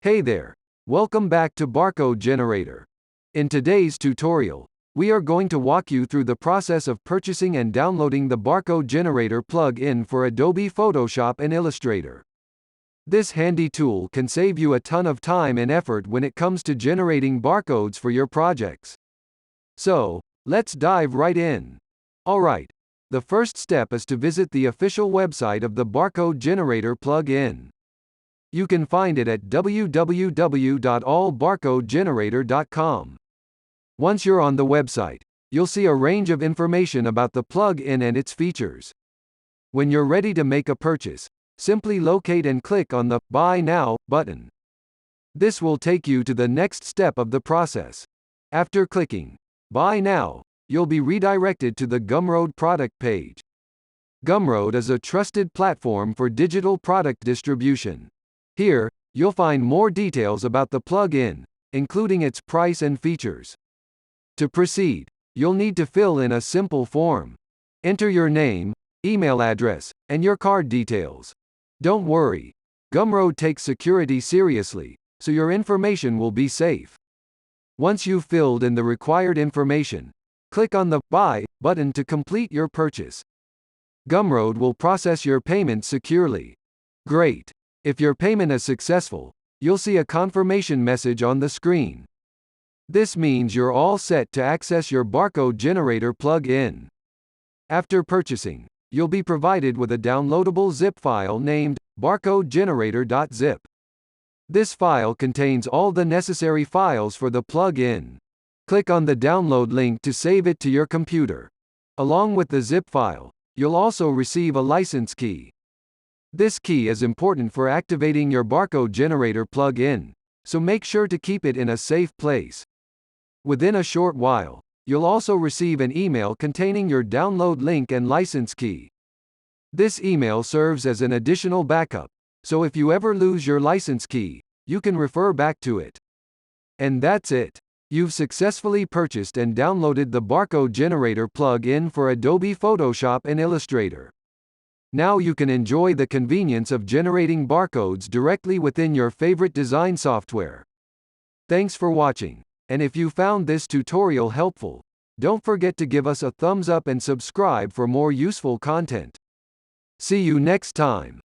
Hey there! Welcome back to Barcode Generator. In today's tutorial, we are going to walk you through the process of purchasing and downloading the Barcode Generator plug-in for Adobe Photoshop and Illustrator. This handy tool can save you a ton of time and effort when it comes to generating barcodes for your projects. So, let's dive right in. Alright, the first step is to visit the official website of the Barcode Generator plug-in. You can find it at www.allbarcodegenerator.com. Once you're on the website, you'll see a range of information about the plug-in and its features. When you're ready to make a purchase, simply locate and click on the Buy Now button. This will take you to the next step of the process. After clicking Buy Now, you'll be redirected to the Gumroad product page. Gumroad is a trusted platform for digital product distribution. Here, you'll find more details about the plug-in, including its price and features. To proceed, you'll need to fill in a simple form. Enter your name, email address, and your card details. Don't worry, Gumroad takes security seriously, so your information will be safe. Once you've filled in the required information, click on the Buy button to complete your purchase. Gumroad will process your payment securely. Great! If your payment is successful, you'll see a confirmation message on the screen. This means you're all set to access your Barcode Generator plug-in. After purchasing, you'll be provided with a downloadable zip file named barcodegenerator.zip. This file contains all the necessary files for the plug-in. Click on the download link to save it to your computer. Along with the zip file, you'll also receive a license key. This key is important for activating your Barcode Generator plug-in, so make sure to keep it in a safe place. Within a short while, you'll also receive an email containing your download link and license key. This email serves as an additional backup, so if you ever lose your license key, you can refer back to it. And that's it. You've successfully purchased and downloaded the Barcode Generator plug-in for Adobe Photoshop and Illustrator. Now you can enjoy the convenience of generating barcodes directly within your favorite design software. Thanks for watching, and if you found this tutorial helpful, don't forget to give us a thumbs up and subscribe for more useful content. See you next time.